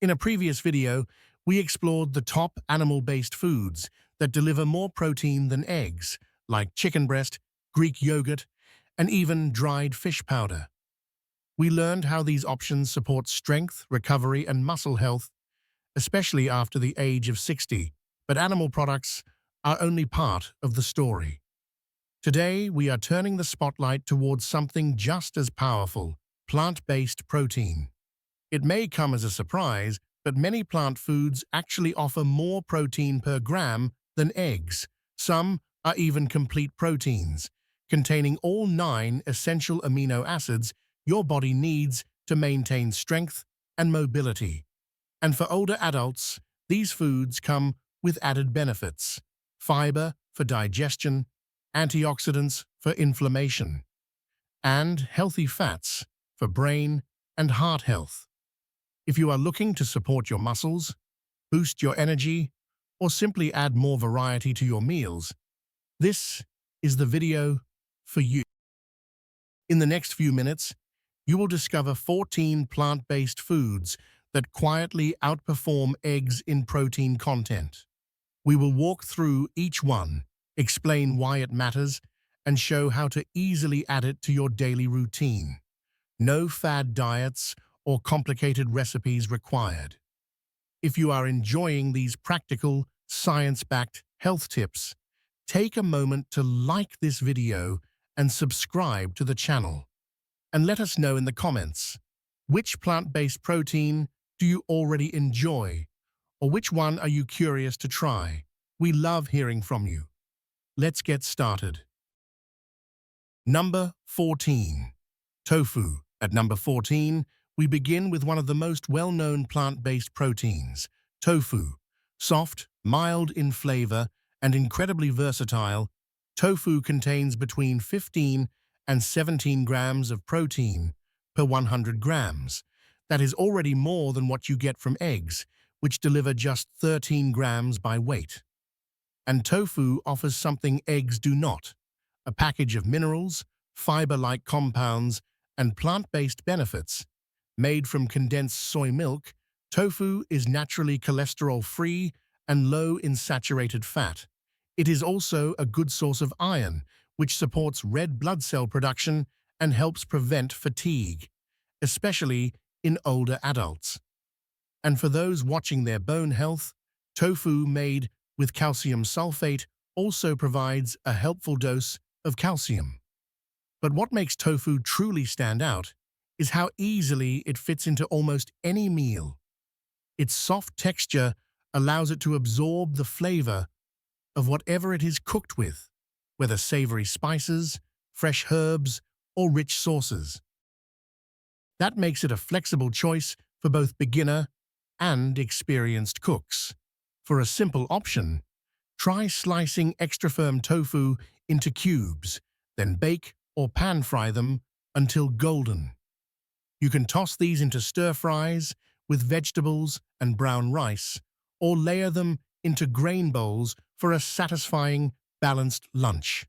In a previous video, we explored the top animal-based foods that deliver more protein than eggs, like chicken breast, Greek yogurt, and even dried fish powder. We learned how these options support strength, recovery, and muscle health, especially after the age of 60, but animal products are only part of the story. Today, we are turning the spotlight towards something just as powerful: plant-based protein. It may come as a surprise, but many plant foods actually offer more protein per gram than eggs. Some are even complete proteins, containing all 9 essential amino acids your body needs to maintain strength and mobility. And for older adults, these foods come with added benefits: fiber for digestion, antioxidants for inflammation, and healthy fats for brain and heart health. If you are looking to support your muscles, boost your energy, or simply add more variety to your meals, this is the video for you. In the next few minutes, you will discover 14 plant-based foods that quietly outperform eggs in protein content. We will walk through each one, explain why it matters, and show how to easily add it to your daily routine. No fad diets or complicated recipes required. If you are enjoying these practical, science-backed health tips, take a moment to like this video and subscribe to the channel. And let us know in the comments, which plant-based protein do you already enjoy, or which one are you curious to try? We love hearing from you. Let's get started. Number 14. Tofu. At number 14, we begin with one of the most well-known plant-based proteins, tofu. Soft, mild in flavor, and incredibly versatile, tofu contains between 15 and 17 grams of protein per 100 grams. That is already more than what you get from eggs, which deliver just 13 grams by weight. And tofu offers something eggs do not: a package of minerals, fiber-like compounds, and plant-based benefits. Made from condensed soy milk, tofu is naturally cholesterol-free and low in saturated fat. It is also a good source of iron, which supports red blood cell production and helps prevent fatigue, especially in older adults. And for those watching their bone health, tofu made with calcium sulfate also provides a helpful dose of calcium. But what makes tofu truly stand out is how easily it fits into almost any meal. Its soft texture allows it to absorb the flavor of whatever it is cooked with, whether savory spices, fresh herbs, or rich sauces. That makes it a flexible choice for both beginner and experienced cooks. For a simple option, try slicing extra-firm tofu into cubes, then bake or pan-fry them until golden. You can toss these into stir-fries with vegetables and brown rice, or layer them into grain bowls for a satisfying, balanced lunch.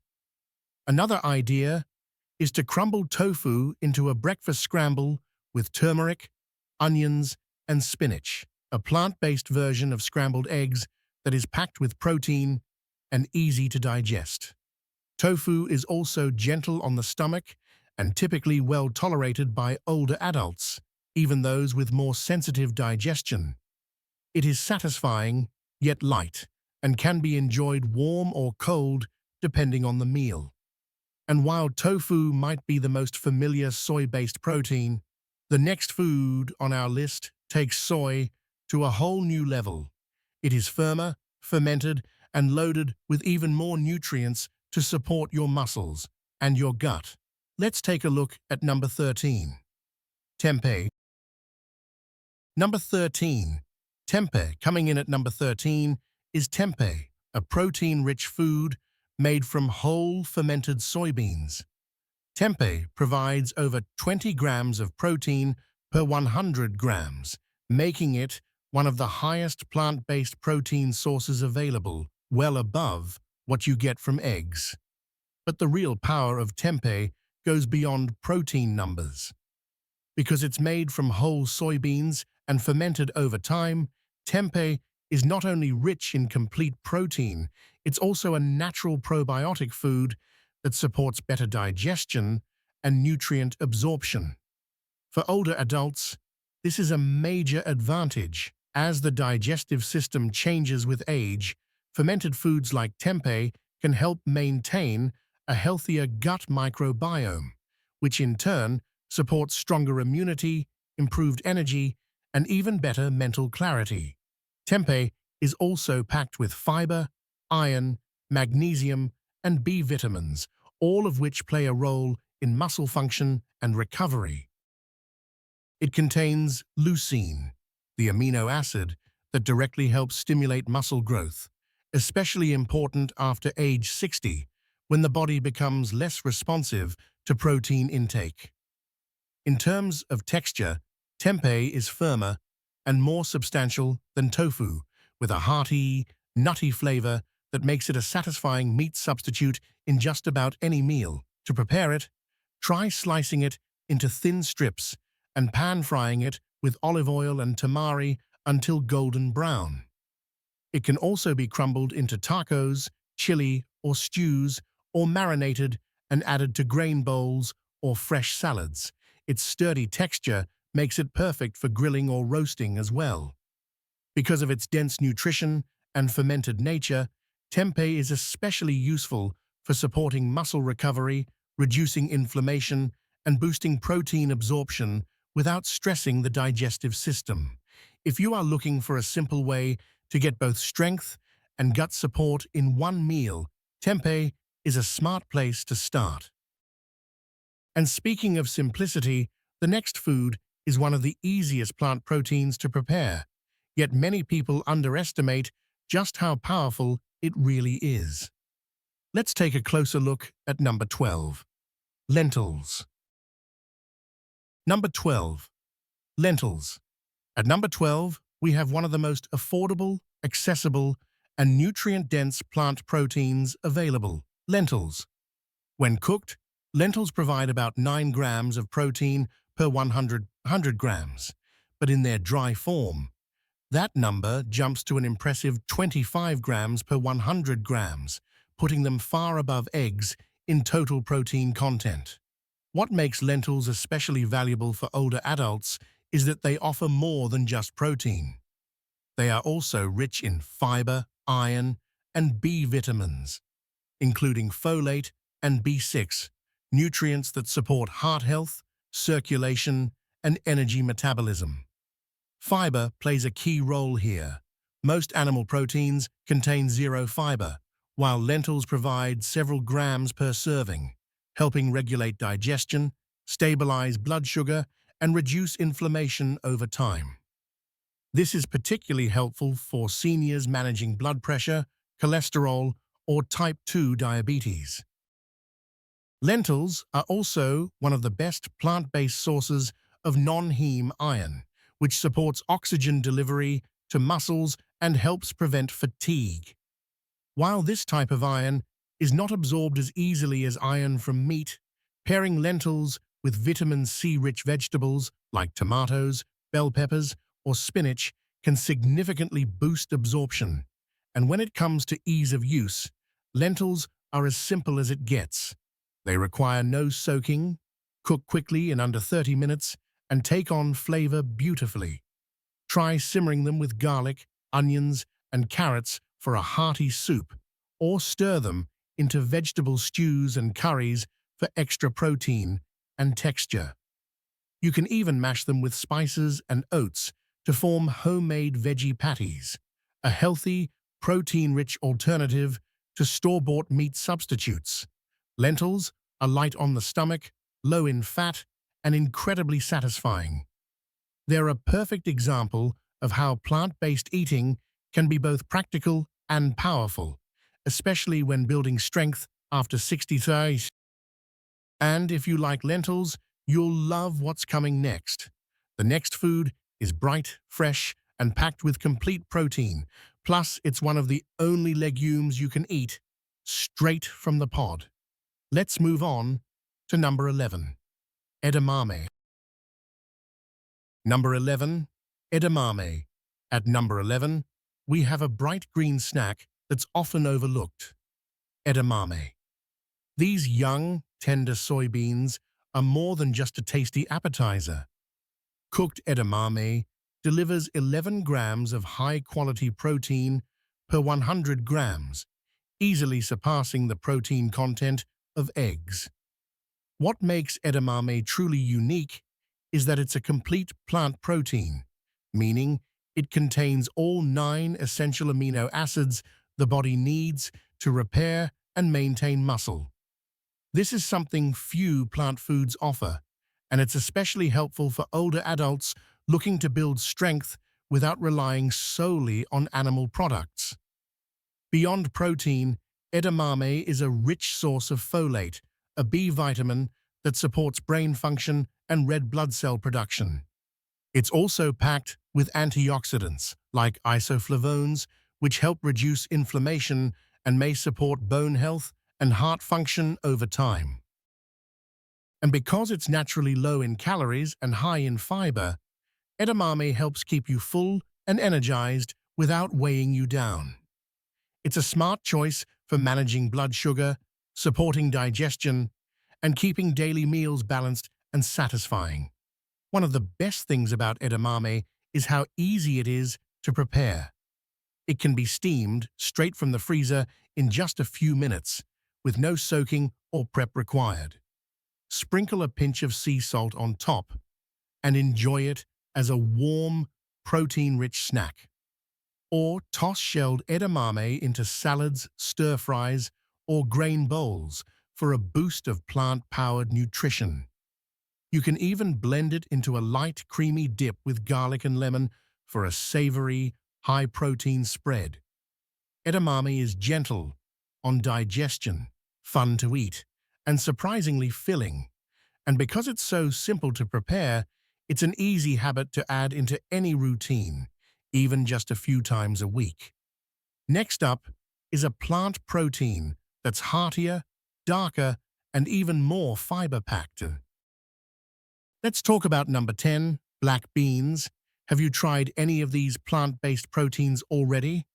Another idea is to crumble tofu into a breakfast scramble with turmeric, onions, and spinach, a plant-based version of scrambled eggs that is packed with protein and easy to digest. Tofu is also gentle on the stomach and typically well tolerated by older adults, even those with more sensitive digestion. It is satisfying, yet light, and can be enjoyed warm or cold depending on the meal. And while tofu might be the most familiar soy-based protein, the next food on our list takes soy to a whole new level. It is firmer, fermented, and loaded with even more nutrients to support your muscles and your gut. Let's take a look at number 13. Tempeh. Number 13. Tempeh. Coming in at number 13 is tempeh, a protein-rich food made from whole fermented soybeans. Tempeh provides over 20 grams of protein per 100 grams, making it one of the highest plant-based protein sources available, well above what you get from eggs. But the real power of tempeh goes beyond protein numbers. Because it's made from whole soybeans and fermented over time, tempeh is not only rich in complete protein, it's also a natural probiotic food that supports better digestion and nutrient absorption. For older adults, this is a major advantage. As the digestive system changes with age, fermented foods like tempeh can help maintain a healthier gut microbiome, which in turn supports stronger immunity, improved energy, and even better mental clarity. Tempeh is also packed with fiber, iron, magnesium, and B vitamins, all of which play a role in muscle function and recovery. It contains leucine, the amino acid that directly helps stimulate muscle growth, especially important after age 60, when the body becomes less responsive to protein intake. In terms of texture, tempeh is firmer and more substantial than tofu, with a hearty, nutty flavor that makes it a satisfying meat substitute in just about any meal. To prepare it, try slicing it into thin strips and pan-frying it with olive oil and tamari until golden brown. It can also be crumbled into tacos, chili, or stews, or marinated and added to grain bowls or fresh salads. Its sturdy texture makes it perfect for grilling or roasting as well. Because of its dense nutrition and fermented nature, tempeh is especially useful for supporting muscle recovery, reducing inflammation, and boosting protein absorption without stressing the digestive system. If you are looking for a simple way to get both strength and gut support in one meal, tempeh is a smart place to start. And speaking of simplicity, the next food is one of the easiest plant proteins to prepare, yet many people underestimate just how powerful it really is. Let's take a closer look at number 12, lentils. Number 12, lentils. At number 12, we have one of the most affordable, accessible, and nutrient-dense plant proteins available, lentils. When cooked, lentils provide about 9 grams of protein per 100 grams, but in their dry form, that number jumps to an impressive 25 grams per 100 grams, putting them far above eggs in total protein content. What makes lentils especially valuable for older adults is that they offer more than just protein. They are also rich in fiber, iron, and B vitamins, including folate and B6, nutrients that support heart health, circulation, and energy metabolism. Fiber plays a key role here. Most animal proteins contain zero fiber, while lentils provide several grams per serving, helping regulate digestion, stabilize blood sugar, and reduce inflammation over time. This is particularly helpful for seniors managing blood pressure, cholesterol, or type 2 diabetes. Lentils are also one of the best plant-based sources of non-heme iron, which supports oxygen delivery to muscles and helps prevent fatigue. While this type of iron is not absorbed as easily as iron from meat, pairing lentils with vitamin C-rich vegetables like tomatoes, bell peppers, or spinach can significantly boost absorption. And when it comes to ease of use, lentils are as simple as it gets. They require no soaking, cook quickly in under 30 minutes, and take on flavor beautifully. Try simmering them with garlic, onions, and carrots for a hearty soup, or stir them into vegetable stews and curries for extra protein and texture. You can even mash them with spices and oats to form homemade veggie patties, a healthy, protein-rich alternative to store-bought meat substitutes. Lentils are light on the stomach, low in fat, and incredibly satisfying. They're a perfect example of how plant-based eating can be both practical and powerful, especially when building strength after 60 days. And if you like lentils, you'll love what's coming next. The next food is bright, fresh, and packed with complete protein. Plus, it's one of the only legumes you can eat straight from the pod. Let's move on to number 11, edamame. Number 11, Edamame. At number 11, we have a bright green snack that's often overlooked. Edamame. These young, tender soybeans are more than just a tasty appetizer. Cooked edamame delivers 11 grams of high-quality protein per 100 grams, easily surpassing the protein content of eggs. What makes edamame truly unique is that it's a complete plant protein, meaning it contains all 9 essential amino acids the body needs to repair and maintain muscle. This is something few plant foods offer, and it's especially helpful for older adults looking to build strength without relying solely on animal products. Beyond protein, edamame is a rich source of folate, a B vitamin that supports brain function and red blood cell production. It's also packed with antioxidants like isoflavones, which help reduce inflammation and may support bone health and heart function over time. And because it's naturally low in calories and high in fiber, edamame helps keep you full and energized without weighing you down. It's a smart choice for managing blood sugar, supporting digestion, and keeping daily meals balanced and satisfying. One of the best things about edamame is how easy it is to prepare. It can be steamed straight from the freezer in just a few minutes, with no soaking or prep required. Sprinkle a pinch of sea salt on top and enjoy it as a warm, protein-rich snack. Or toss shelled edamame into salads, stir-fries, or grain bowls for a boost of plant-powered nutrition. You can even blend it into a light, creamy dip with garlic and lemon for a savory, high-protein spread. Edamame is gentle on digestion, fun to eat, and surprisingly filling. And because it's so simple to prepare, it's an easy habit to add into any routine, even just a few times a week. Next up is a plant protein that's heartier, darker, and even more fiber-packed. Let's talk about number 10, black beans. Have you tried any of these plant-based proteins already?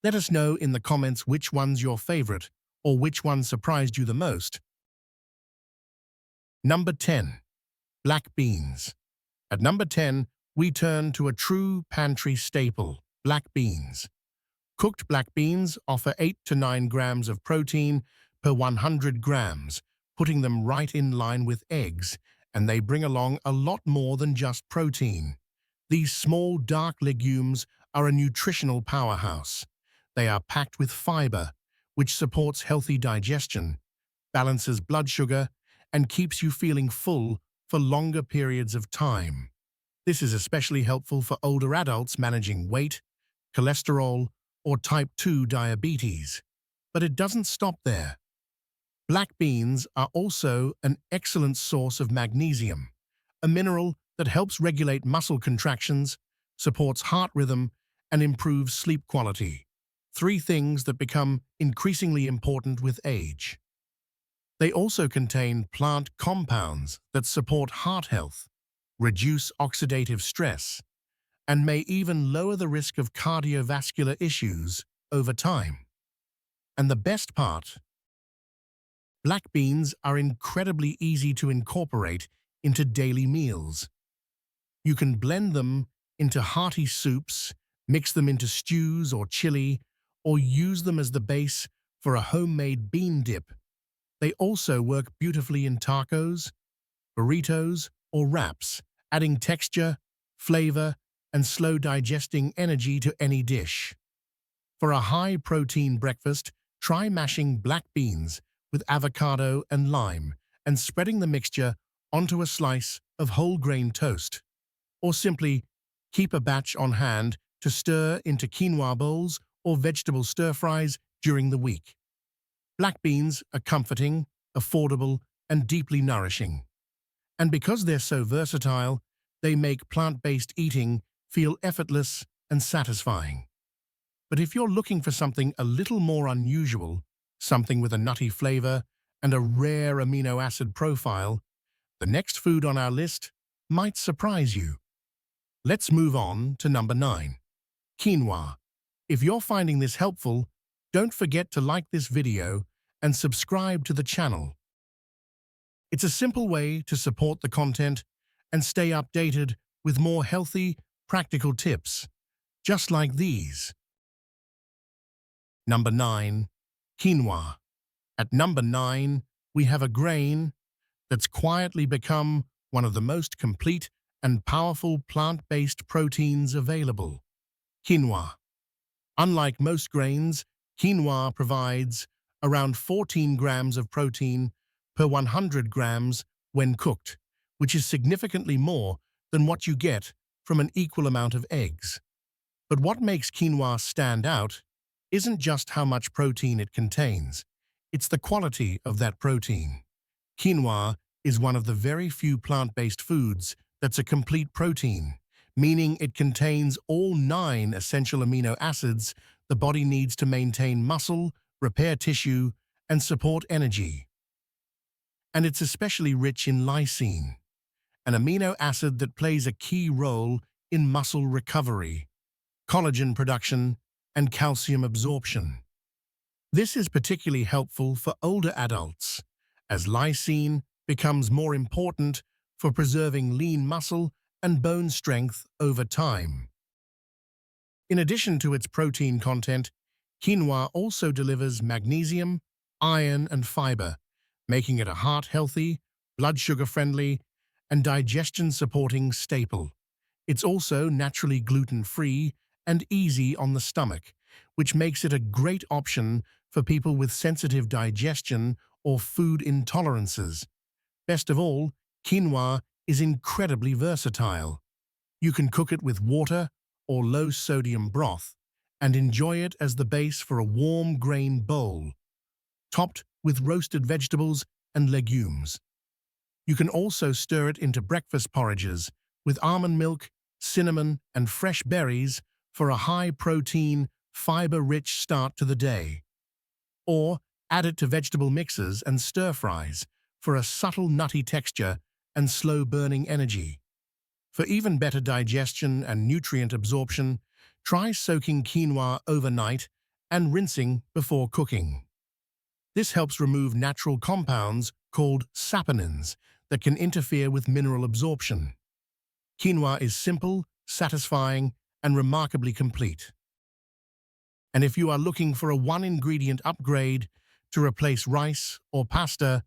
Let us know in the comments which one's your favorite or which one surprised you the most. Number 10. Black beans. At number 10, we turn to a true pantry staple, black beans. Cooked black beans offer 8 to 9 grams of protein per 100 grams, putting them right in line with eggs, and they bring along a lot more than just protein. These small, dark legumes are a nutritional powerhouse. They are packed with fiber, which supports healthy digestion, balances blood sugar, and keeps you feeling full for longer periods of time. This is especially helpful for older adults managing weight, cholesterol, or type 2 diabetes. But it doesn't stop there. Black beans are also an excellent source of magnesium, a mineral that helps regulate muscle contractions, supports heart rhythm, and improves sleep quality. 3 things that become increasingly important with age. They also contain plant compounds that support heart health, reduce oxidative stress, and may even lower the risk of cardiovascular issues over time. And the best part, black beans are incredibly easy to incorporate into daily meals. You can blend them into hearty soups, mix them into stews or chili, or use them as the base for a homemade bean dip. They also work beautifully in tacos, burritos, or wraps, adding texture, flavor, and slow digesting energy to any dish. For a high-protein breakfast, try mashing black beans with avocado and lime and spreading the mixture onto a slice of whole grain toast. Or simply keep a batch on hand to stir into quinoa bowls or vegetable stir-fries during the week. Black beans are comforting, affordable, and deeply nourishing. And because they're so versatile, they make plant-based eating feel effortless and satisfying. But if you're looking for something a little more unusual, something with a nutty flavor and a rare amino acid profile, the next food on our list might surprise you. Let's move on to number 9, quinoa. If you're finding this helpful, don't forget to like this video and subscribe to the channel. It's a simple way to support the content and stay updated with more healthy, practical tips, just like these. Number 9, quinoa. At number 9, we have a grain that's quietly become one of the most complete and powerful plant-based proteins available. Quinoa. Unlike most grains, quinoa provides around 14 grams of protein per 100 grams when cooked, which is significantly more than what you get from an equal amount of eggs. But what makes quinoa stand out isn't just how much protein it contains, it's the quality of that protein. Quinoa is one of the very few plant-based foods that's a complete protein, meaning it contains all 9 essential amino acids the body needs to maintain muscle, repair tissue, and support energy. And it's especially rich in lysine, an amino acid that plays a key role in muscle recovery, collagen production, and calcium absorption. This is particularly helpful for older adults, as lysine becomes more important for preserving lean muscle and bone strength over time. In addition to its protein content, quinoa also delivers magnesium, iron, and fiber, making it a heart-healthy, blood sugar-friendly, and digestion-supporting staple. It's also naturally gluten-free and easy on the stomach, which makes it a great option for people with sensitive digestion or food intolerances. Best of all, quinoa is incredibly versatile. You can cook it with water or low-sodium broth and enjoy it as the base for a warm grain bowl, topped with roasted vegetables and legumes. You can also stir it into breakfast porridges with almond milk, cinnamon, and fresh berries for a high-protein, fiber-rich start to the day. Or add it to vegetable mixes and stir-fries for a subtle nutty texture and slow-burning energy. For even better digestion and nutrient absorption, try soaking quinoa overnight and rinsing before cooking. This helps remove natural compounds called saponins that can interfere with mineral absorption. Quinoa is simple, satisfying, and remarkably complete. And if you are looking for a one-ingredient upgrade to replace rice or pasta,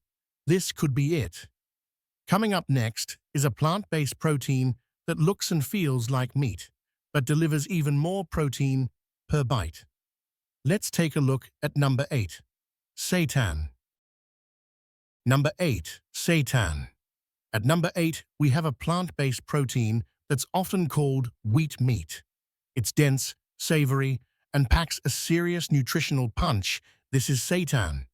this could be it. Coming up next is a plant-based protein that looks and feels like meat, but delivers even more protein per bite. Let's take a look at number 8, seitan. Number 8, seitan. At number 8, we have a plant-based protein that's often called wheat meat. It's dense, savory, and packs a serious nutritional punch. This is seitan.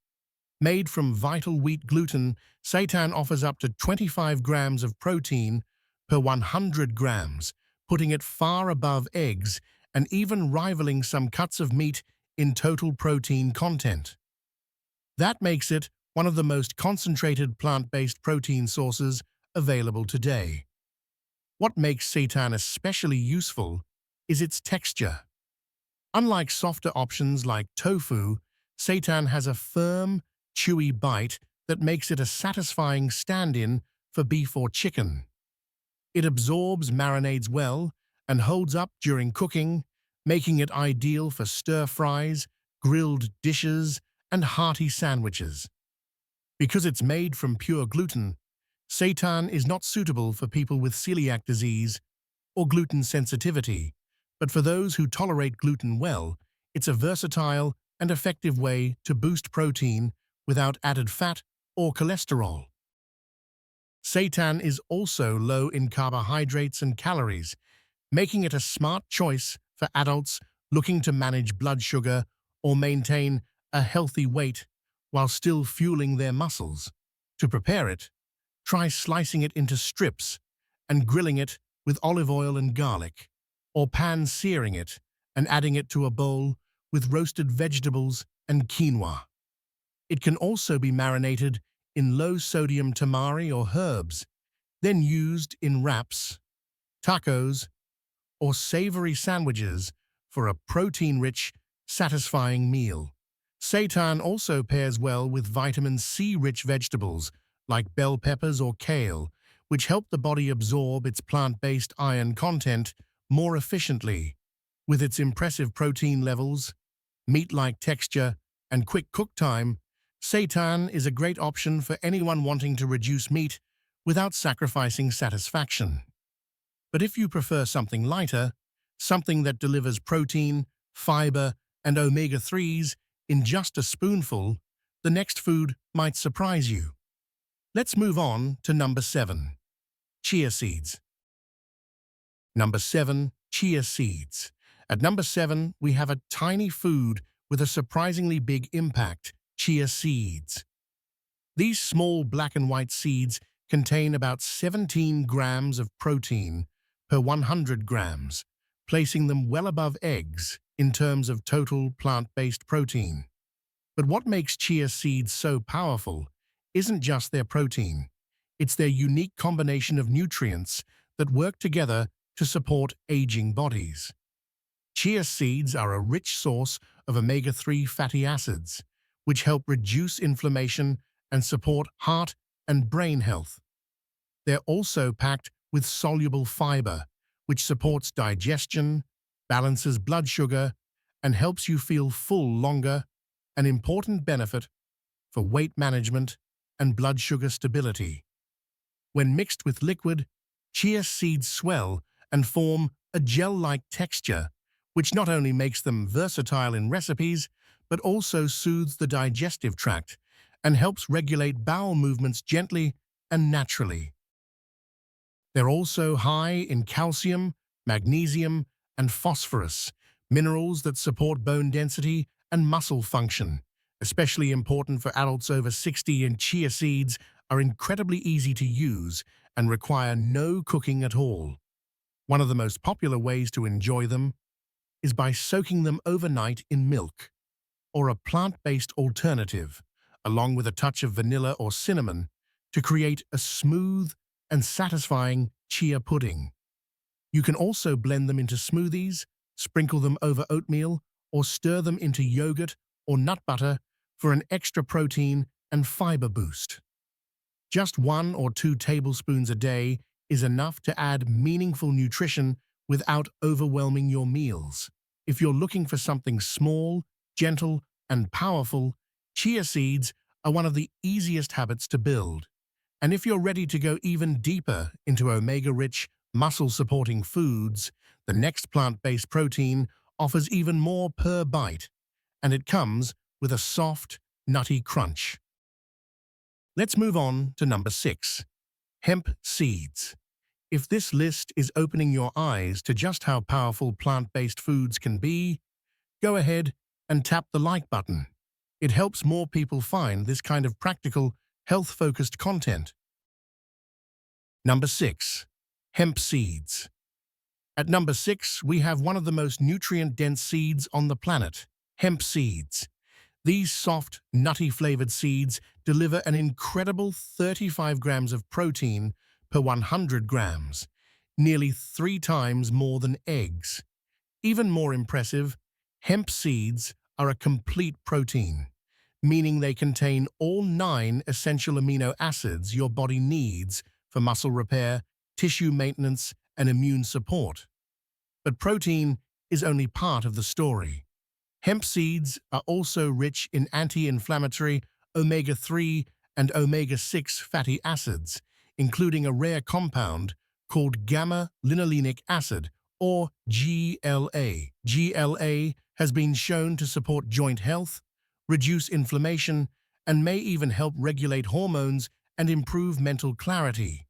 Made from vital wheat gluten, seitan offers up to 25 grams of protein per 100 grams, putting it far above eggs and even rivaling some cuts of meat in total protein content. That makes it one of the most concentrated plant-based protein sources available today. What makes seitan especially useful is its texture. Unlike softer options like tofu, seitan has a firm, chewy bite that makes it a satisfying stand-in for beef or chicken. It absorbs marinades well and holds up during cooking, making it ideal for stir-fries, grilled dishes, and hearty sandwiches. Because it's made from pure gluten, seitan is not suitable for people with celiac disease or gluten sensitivity, but for those who tolerate gluten well, it's a versatile and effective way to boost protein without added fat or cholesterol. Seitan is also low in carbohydrates and calories, making it a smart choice for adults looking to manage blood sugar or maintain a healthy weight while still fueling their muscles. To prepare it, try slicing it into strips and grilling it with olive oil and garlic, or pan-searing it and adding it to a bowl with roasted vegetables and quinoa. It can also be marinated in low-sodium tamari or herbs, then used in wraps, tacos, or savory sandwiches for a protein-rich, satisfying meal. Seitan also pairs well with vitamin C-rich vegetables like bell peppers or kale, which help the body absorb its plant-based iron content more efficiently. With its impressive protein levels, meat-like texture, and quick cook time, seitan is a great option for anyone wanting to reduce meat without sacrificing satisfaction. But if you prefer something lighter, something that delivers protein, fiber, and omega-3s in just a spoonful, the next food might surprise you. Let's move on to number 7. Chia seeds. Number 7. Chia seeds. At number 7, we have a tiny food with a surprisingly big impact: chia seeds. These small black and white seeds contain about 17 grams of protein per 100 grams, placing them well above eggs in terms of total plant-based protein. But what makes chia seeds so powerful isn't just their protein. It's their unique combination of nutrients that work together to support aging bodies. Chia seeds are a rich source of omega-3 fatty acids, which help reduce inflammation and support heart and brain health. They're also packed with soluble fiber, which supports digestion, balances blood sugar, and helps you feel full longer, an important benefit for weight management and blood sugar stability. When mixed with liquid, chia seeds swell and form a gel-like texture, which not only makes them versatile in recipes, but also soothes the digestive tract and helps regulate bowel movements gently and naturally. They're also high in calcium, magnesium, and phosphorus, minerals that support bone density and muscle function. Especially important for adults over 60, and chia seeds are incredibly easy to use and require no cooking at all. One of the most popular ways to enjoy them is by soaking them overnight in milk, or a plant-based alternative, along with a touch of vanilla or cinnamon, to create a smooth and satisfying chia pudding. You can also blend them into smoothies, sprinkle them over oatmeal, or stir them into yogurt or nut butter for an extra protein and fiber boost. Just 1 or 2 tablespoons a day is enough to add meaningful nutrition without overwhelming your meals. If you're looking for something small, gentle, and powerful, chia seeds are one of the easiest habits to build. And if you're ready to go even deeper into omega-rich, muscle-supporting foods, the next plant-based protein offers even more per bite, and it comes with a soft, nutty crunch. Let's move on to number 6, hemp seeds. If this list is opening your eyes to just how powerful plant-based foods can be, go ahead and tap the like button. It helps more people find this kind of practical, health-focused content. Number 6, hemp seeds. At number 6, we have one of the most nutrient-dense seeds on the planet, hemp seeds. These soft, nutty-flavored seeds deliver an incredible 35 grams of protein per 100 grams, nearly 3 times more than eggs. Even more impressive, hemp seeds are a complete protein, meaning they contain all 9 essential amino acids your body needs for muscle repair, tissue maintenance, and immune support. But protein is only part of the story. Hemp seeds are also rich in anti-inflammatory omega-3 and omega-6 fatty acids, including a rare compound called gamma-linolenic acid, or GLA. GLA has been shown to support joint health, reduce inflammation, and may even help regulate hormones and improve mental clarity.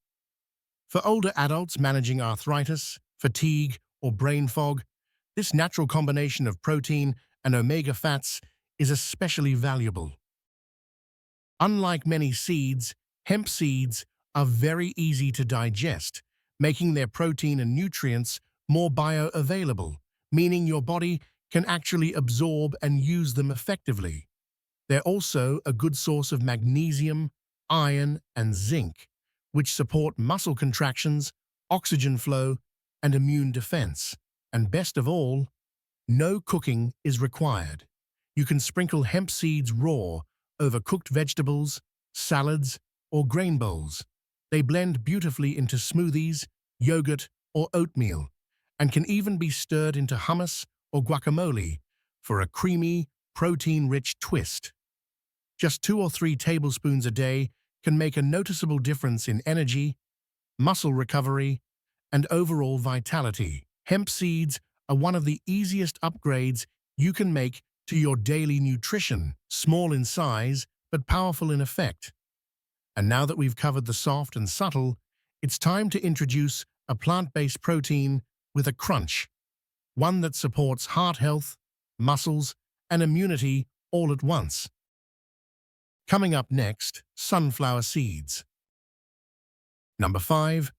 For older adults managing arthritis, fatigue, or brain fog, this natural combination of protein and omega fats is especially valuable. Unlike many seeds, hemp seeds are very easy to digest, making their protein and nutrients more bioavailable, meaning your body can actually absorb and use them effectively. They're also a good source of magnesium, iron, and zinc, which support muscle contractions, oxygen flow, and immune defense. And best of all, no cooking is required. You can sprinkle hemp seeds raw over cooked vegetables, salads, or grain bowls. They blend beautifully into smoothies, yogurt, or oatmeal, and can even be stirred into hummus or guacamole for a creamy, protein-rich twist. Just 2 or 3 tablespoons a day can make a noticeable difference in energy, muscle recovery, and overall vitality. Hemp seeds are one of the easiest upgrades you can make to your daily nutrition, small in size but powerful in effect. And now that we've covered the soft and subtle, it's time to introduce a plant-based protein with a crunch, one that supports heart health, muscles, and immunity all at once. Coming up next, sunflower seeds. Number 5.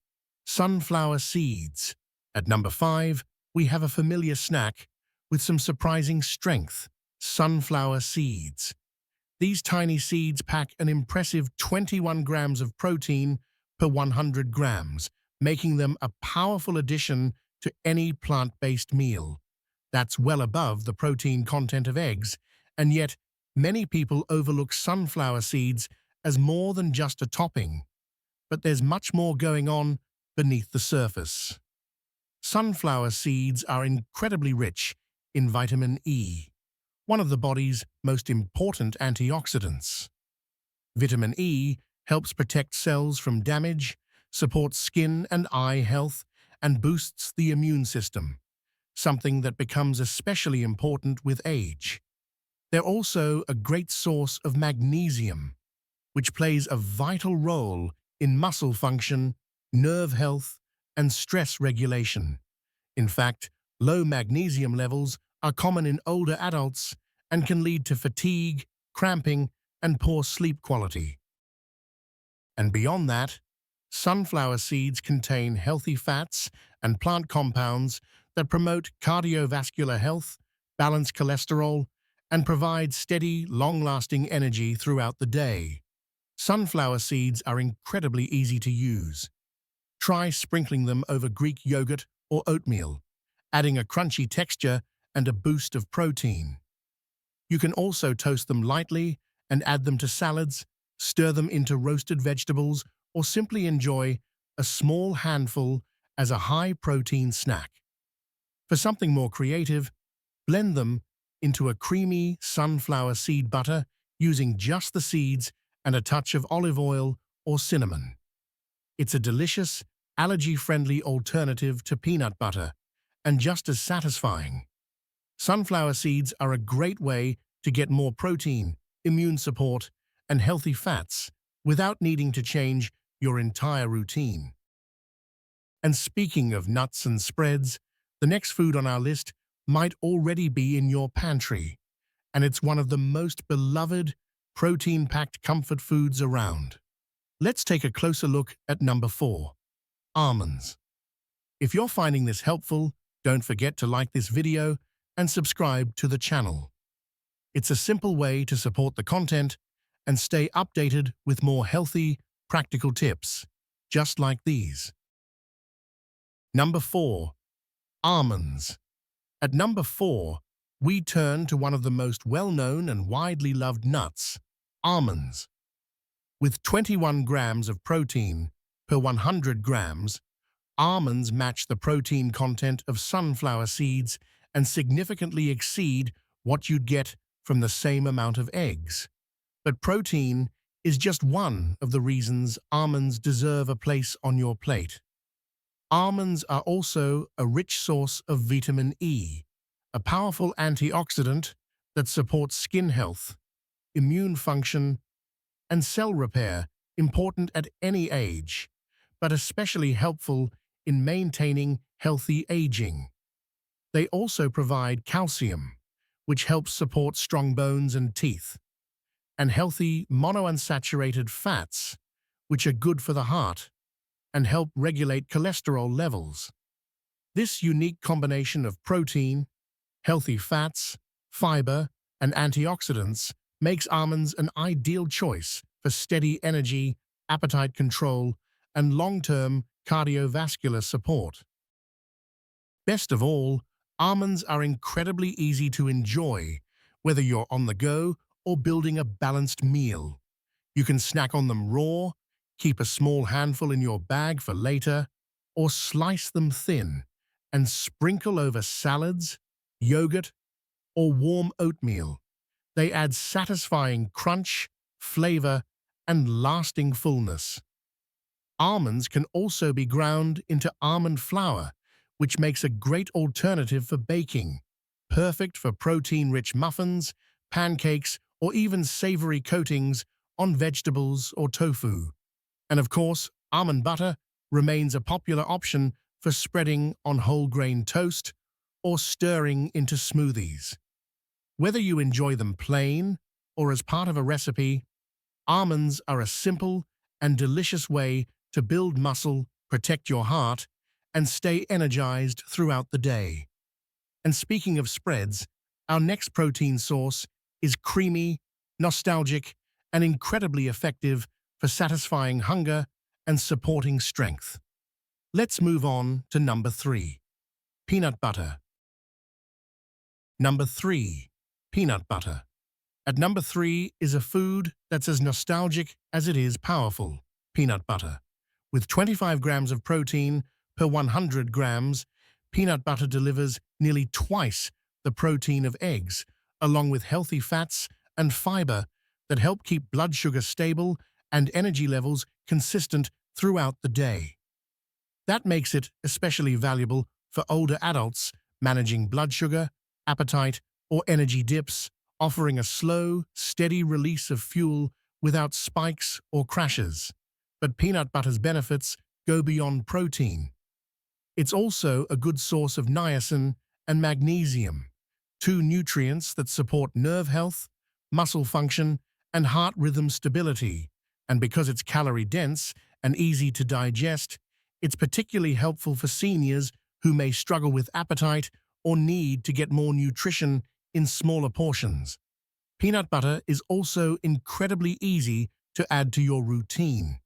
Sunflower seeds. At number 5, we have a familiar snack with some surprising strength: sunflower seeds. These tiny seeds pack an impressive 21 grams of protein per 100 grams, making them a powerful addition to any plant-based meal. That's well above the protein content of eggs, and yet many people overlook sunflower seeds as more than just a topping. But there's much more going on beneath the surface. Sunflower seeds are incredibly rich in vitamin E, one of the body's most important antioxidants. Vitamin E helps protect cells from damage, supports skin and eye health, and boosts the immune system, something that becomes especially important with age. They're also a great source of magnesium, which plays a vital role in muscle function, nerve health, and stress regulation. In fact, low magnesium levels are common in older adults and can lead to fatigue, cramping, and poor sleep quality. And beyond that, sunflower seeds contain healthy fats and plant compounds that promote cardiovascular health, balance cholesterol, and provide steady, long-lasting energy throughout the day. Sunflower seeds are incredibly easy to use. Try sprinkling them over Greek yogurt or oatmeal, adding a crunchy texture and a boost of protein. You can also toast them lightly and add them to salads, stir them into roasted vegetables, or simply enjoy a small handful as a high-protein snack. For something more creative, blend them into a creamy sunflower seed butter using just the seeds and a touch of olive oil or cinnamon. It's a delicious, allergy-friendly alternative to peanut butter, and just as satisfying. Sunflower seeds are a great way to get more protein, immune support, and healthy fats without needing to change your entire routine. And speaking of nuts and spreads, the next food on our list might already be in your pantry, and it's one of the most beloved, protein-packed comfort foods around. Let's take a closer look at number 4, almonds. If you're finding this helpful, don't forget to like this video and subscribe to the channel. It's a simple way to support the content and stay updated with more healthy, practical tips, just like these. Number 4, almonds. At number 4, we turn to one of the most well-known and widely loved nuts, almonds. With 21 grams of protein per 100 grams, almonds match the protein content of sunflower seeds and significantly exceed what you'd get from the same amount of eggs. But protein is just one of the reasons almonds deserve a place on your plate. Almonds are also a rich source of vitamin E, a powerful antioxidant that supports skin health, immune function, and cell repair, important at any age, but especially helpful in maintaining healthy aging. They also provide calcium, which helps support strong bones and teeth, and healthy monounsaturated fats, which are good for the heart and help regulate cholesterol levels. This unique combination of protein, healthy fats, fiber, and antioxidants makes almonds an ideal choice for steady energy, appetite control, and long-term cardiovascular support. Best of all, almonds are incredibly easy to enjoy, whether you're on the go or building a balanced meal. You can snack on them raw, keep a small handful in your bag for later, or slice them thin and sprinkle over salads, yogurt, or warm oatmeal. They add satisfying crunch, flavor, and lasting fullness. Almonds can also be ground into almond flour, which makes a great alternative for baking, perfect for protein-rich muffins, pancakes, or even savory coatings on vegetables or tofu. And of course, almond butter remains a popular option for spreading on whole grain toast or stirring into smoothies. Whether you enjoy them plain or as part of a recipe, almonds are a simple and delicious way to build muscle, protect your heart, and stay energized throughout the day. And speaking of spreads, our next protein source is creamy, nostalgic, and incredibly effective for satisfying hunger and supporting strength. Let's move on to number 3, peanut butter. Number 3, peanut butter. At number 3 is a food that's as nostalgic as it is powerful, peanut butter. With 25 grams of protein per 100 grams, peanut butter delivers nearly twice the protein of eggs, along with healthy fats and fiber that help keep blood sugar stable and energy levels consistent throughout the day. That makes it especially valuable for older adults managing blood sugar, appetite, or energy dips, offering a slow, steady release of fuel without spikes or crashes. But peanut butter's benefits go beyond protein. It's also a good source of niacin and magnesium, two nutrients that support nerve health, muscle function, and heart rhythm stability. And because it's calorie-dense and easy to digest, it's particularly helpful for seniors who may struggle with appetite or need to get more nutrition in smaller portions. Peanut butter is also incredibly easy to add to your routine.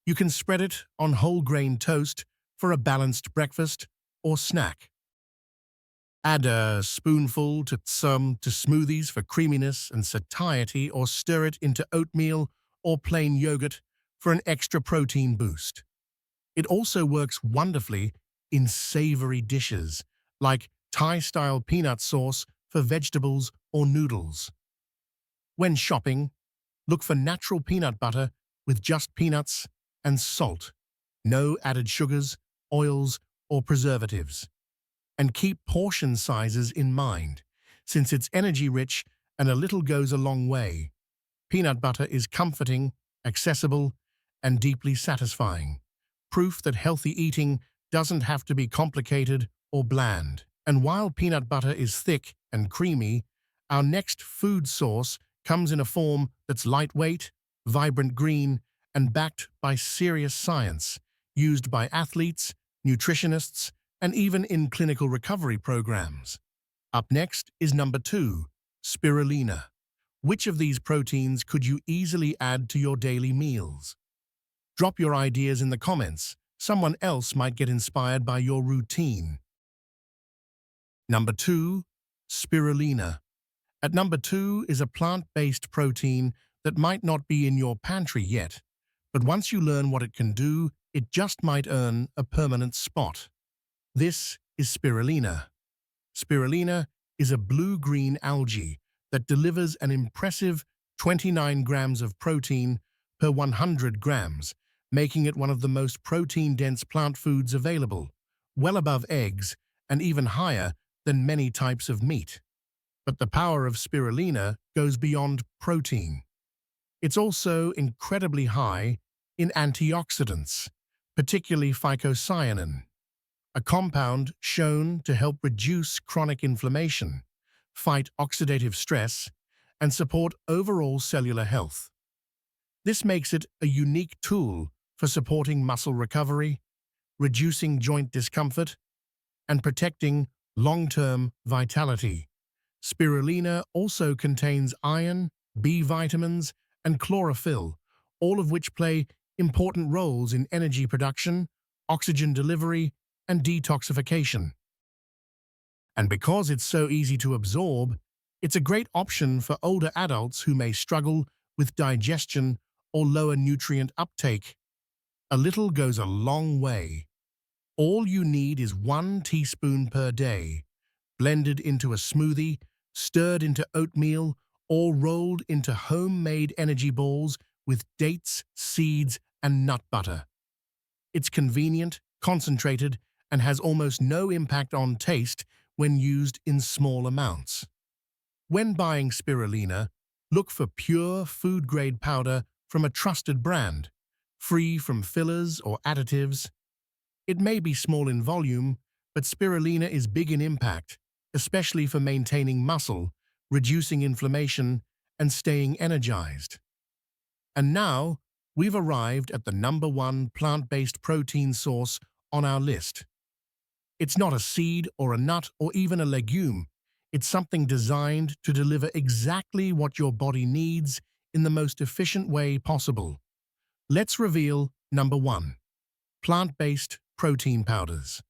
You can spread it on whole grain toast for a balanced breakfast or snack. Add a spoonful to smoothies for creaminess and satiety, or stir it into oatmeal or plain yogurt for an extra protein boost. It also works wonderfully in savory dishes, like Thai-style peanut sauce for vegetables or noodles. When shopping, look for natural peanut butter with just peanuts and salt, no added sugars, oils, or preservatives. And keep portion sizes in mind, since it's energy-rich and a little goes a long way. Peanut butter is comforting, accessible, and deeply satisfying. Proof that healthy eating doesn't have to be complicated or bland. And while peanut butter is thick and creamy, our next food source comes in a form that's lightweight, vibrant green, and backed by serious science, used by athletes, nutritionists, and even in clinical recovery programs. Up next is number 2, spirulina. Which of these proteins could you easily add to your daily meals? Drop your ideas in the comments. Someone else might get inspired by your routine. Number 2, spirulina. At number 2 is a plant-based protein that might not be in your pantry yet, but once you learn what it can do, it just might earn a permanent spot. This is spirulina. Spirulina is a blue-green algae that delivers an impressive 29 grams of protein per 100 grams, making it one of the most protein-dense plant foods available, well above eggs and even higher than many types of meat. But the power of spirulina goes beyond protein. It's also incredibly high in antioxidants, particularly phycocyanin, a compound shown to help reduce chronic inflammation, fight oxidative stress, and support overall cellular health. This makes it a unique tool for supporting muscle recovery, reducing joint discomfort, and protecting long-term vitality. Spirulina also contains iron, B vitamins, and chlorophyll, all of which play important roles in energy production, oxygen delivery, and detoxification. And because it's so easy to absorb, it's a great option for older adults who may struggle with digestion or lower nutrient uptake. A little goes a long way. All you need is 1 teaspoon per day, blended into a smoothie, stirred into oatmeal, or rolled into homemade energy balls with dates, seeds, and nut butter. It's convenient, concentrated, and has almost no impact on taste when used in small amounts. When buying spirulina, look for pure food-grade powder from a trusted brand, free from fillers or additives. It may be small in volume, but spirulina is big in impact, especially for maintaining muscle, reducing inflammation, and staying energized. And now, we've arrived at the #1 plant-based protein source on our list. It's not a seed or a nut or even a legume. It's something designed to deliver exactly what your body needs in the most efficient way possible. Let's reveal #1. Plant-based protein powders.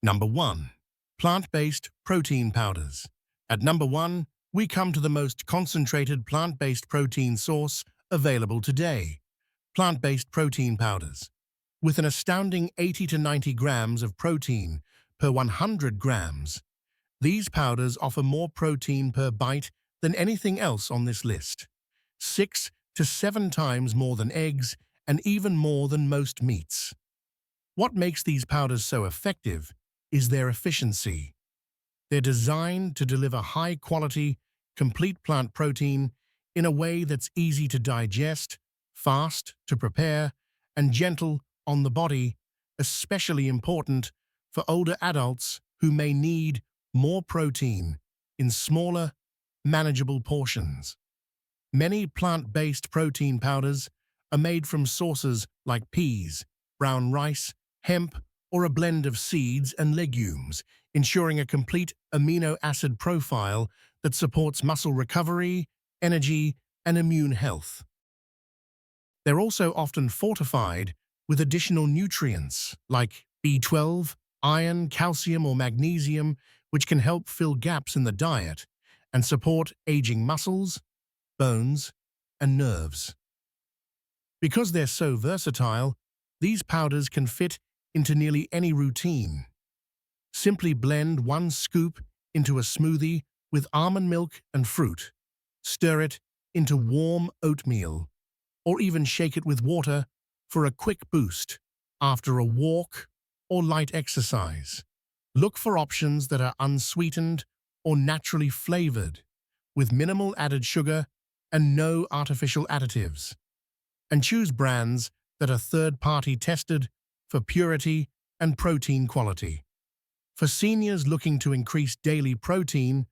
#1. Plant-based protein powders. At #1, we come to the most concentrated plant-based protein source available today, plant-based protein powders. With an astounding 80 to 90 grams of protein per 100 grams, these powders offer more protein per bite than anything else on this list. 6 to 7 times more than eggs and even more than most meats. What makes these powders so effective is their efficiency. They're designed to deliver high-quality, complete plant protein in a way that's easy to digest, fast to prepare, and gentle on the body, especially important for older adults who may need more protein in smaller, manageable portions. Many plant-based protein powders are made from sources like peas, brown rice, hemp, or a blend of seeds and legumes, ensuring a complete amino acid profile that supports muscle recovery, energy, and immune health. They're also often fortified with additional nutrients like B12, iron, calcium, or magnesium, which can help fill gaps in the diet and support aging muscles, bones, and nerves. Because they're so versatile, these powders can fit into nearly any routine. Simply blend 1 scoop into a smoothie with almond milk and fruit. Stir it into warm oatmeal, or even shake it with water for a quick boost after a walk or light exercise. Look for options that are unsweetened or naturally flavored, with minimal added sugar and no artificial additives. And choose brands that are third-party tested for purity and protein quality. For seniors looking to increase daily protein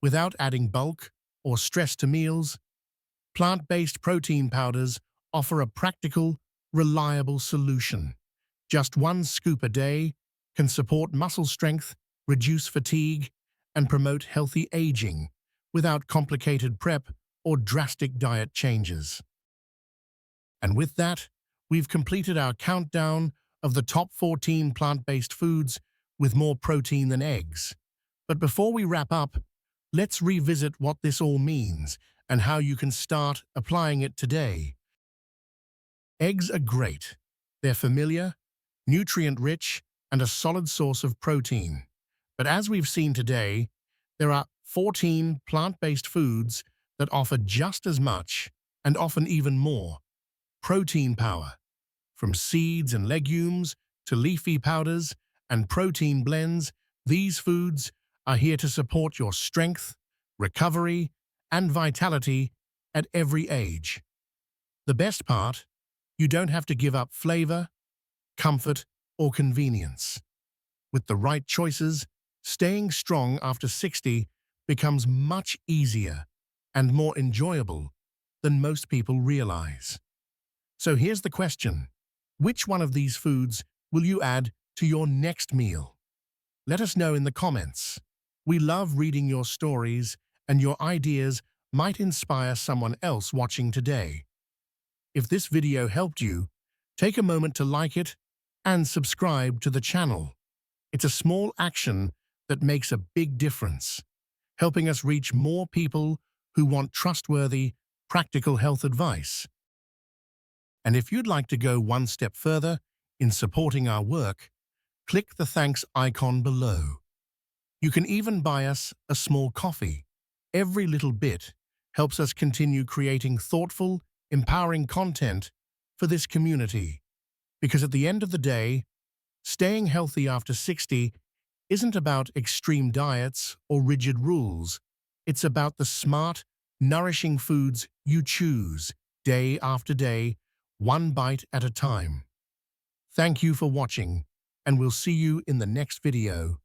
without adding bulk or stress to meals, plant-based protein powders offer a practical, reliable solution. Just 1 scoop a day can support muscle strength, reduce fatigue, and promote healthy aging without complicated prep or drastic diet changes. And with that, we've completed our countdown of the top 14 plant-based foods with more protein than eggs. But before we wrap up, let's revisit what this all means and how you can start applying it today. Eggs are great. They're familiar, nutrient-rich, and a solid source of protein. But as we've seen today, there are 14 plant-based foods that offer just as much, and often even more, protein power. From seeds and legumes to leafy powders and protein blends, these foods are here to support your strength, recovery, and vitality at every age. The best part, you don't have to give up flavor, comfort, or convenience. With the right choices, staying strong after 60 becomes much easier and more enjoyable than most people realize. So here's the question. Which one of these foods will you add to your next meal? Let us know in the comments. We love reading your stories, and your ideas might inspire someone else watching today. If this video helped you, take a moment to like it and subscribe to the channel. It's a small action that makes a big difference, helping us reach more people who want trustworthy, practical health advice. And if you'd like to go one step further in supporting our work, click the thanks icon below. You can even buy us a small coffee. Every little bit helps us continue creating thoughtful, empowering content for this community. Because at the end of the day, staying healthy after 60 isn't about extreme diets or rigid rules. It's about the smart, nourishing foods you choose day after day, one bite at a time. Thank you for watching, and we'll see you in the next video.